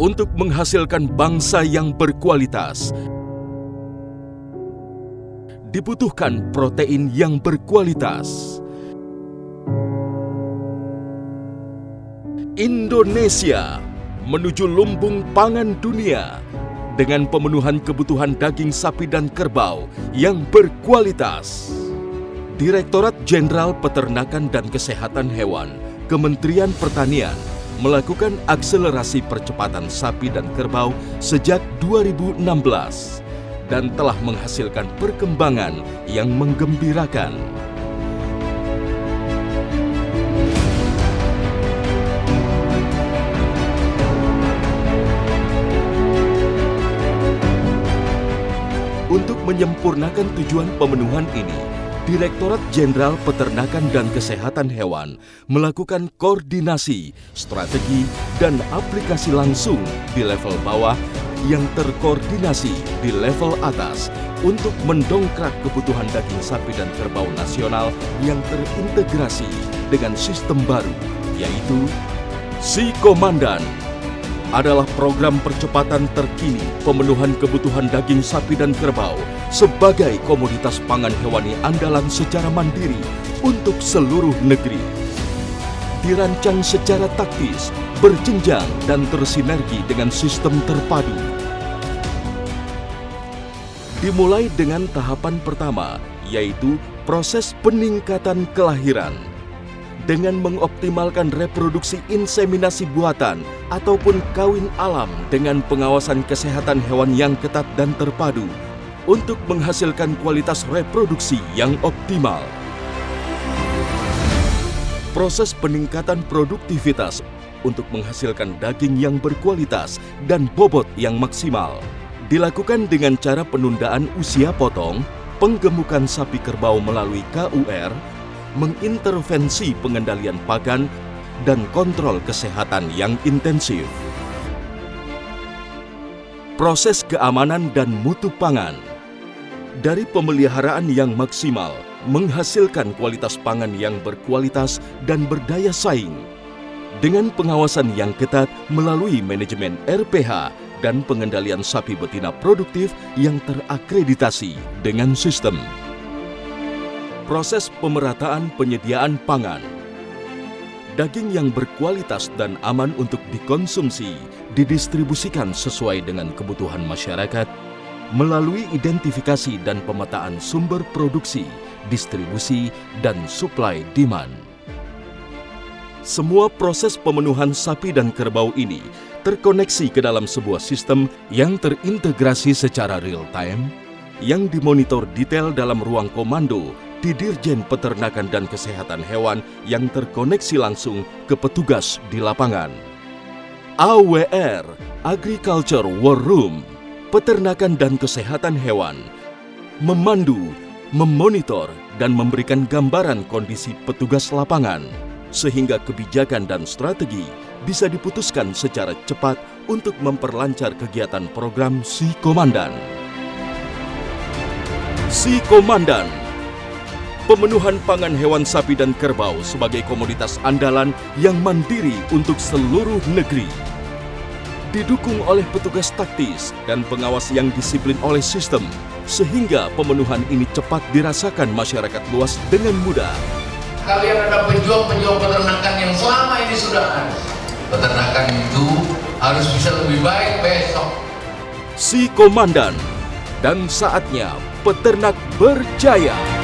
Untuk menghasilkan bangsa yang berkualitas, dibutuhkan protein yang berkualitas. Indonesia menuju lumbung pangan dunia dengan pemenuhan kebutuhan daging sapi dan kerbau yang berkualitas. Direktorat Jenderal Peternakan dan Kesehatan Hewan, Kementerian Pertanian melakukan akselerasi percepatan sapi dan kerbau sejak 2016 dan telah menghasilkan perkembangan yang menggembirakan. Untuk menyempurnakan tujuan pemenuhan ini, Direktorat Jenderal Peternakan dan Kesehatan Hewan melakukan koordinasi, strategi, dan aplikasi langsung di level bawah yang terkoordinasi di level atas untuk mendongkrak kebutuhan daging sapi dan kerbau nasional yang terintegrasi dengan sistem baru, yaitu Si Komandan. Adalah program percepatan terkini pemenuhan kebutuhan daging sapi dan kerbau sebagai komoditas pangan hewani andalan secara mandiri untuk seluruh negeri. Dirancang secara taktis, berjenjang dan tersinergi dengan sistem terpadu. Dimulai dengan tahapan pertama, yaitu proses peningkatan kelahiran. Dengan mengoptimalkan reproduksi inseminasi buatan ataupun kawin alam dengan pengawasan kesehatan hewan yang ketat dan terpadu untuk menghasilkan kualitas reproduksi yang optimal. Proses peningkatan produktivitas untuk menghasilkan daging yang berkualitas dan bobot yang maksimal dilakukan dengan cara penundaan usia potong, penggemukan sapi kerbau melalui KUR, mengintervensi pengendalian pakan, dan kontrol kesehatan yang intensif. Proses keamanan dan mutu pangan. Dari pemeliharaan yang maksimal, menghasilkan kualitas pangan yang berkualitas dan berdaya saing. Dengan pengawasan yang ketat melalui manajemen RPH dan pengendalian sapi betina produktif yang terakreditasi dengan sistem. Proses pemerataan penyediaan pangan. Daging yang berkualitas dan aman untuk dikonsumsi didistribusikan sesuai dengan kebutuhan masyarakat melalui identifikasi dan pemetaan sumber produksi, distribusi, dan supply demand. Semua proses pemenuhan sapi dan kerbau ini terkoneksi ke dalam sebuah sistem yang terintegrasi secara real-time, yang dimonitor detail dalam ruang komando di Dirjen Peternakan dan Kesehatan Hewan yang terkoneksi langsung ke petugas di lapangan. AWR, Agriculture War Room, Peternakan dan Kesehatan Hewan, memandu, memonitor, dan memberikan gambaran kondisi petugas lapangan, sehingga kebijakan dan strategi bisa diputuskan secara cepat untuk memperlancar kegiatan program Si Komandan. Si Komandan, pemenuhan pangan hewan sapi dan kerbau sebagai komoditas andalan yang mandiri untuk seluruh negeri. Didukung oleh petugas taktis dan pengawas yang disiplin oleh sistem, sehingga pemenuhan ini cepat dirasakan masyarakat luas dengan mudah. Kalian ada pejuang-pejuang peternakan yang selama ini sudah ada. Peternakan itu harus bisa lebih baik besok. Si Komandan, dan saatnya peternak berjaya.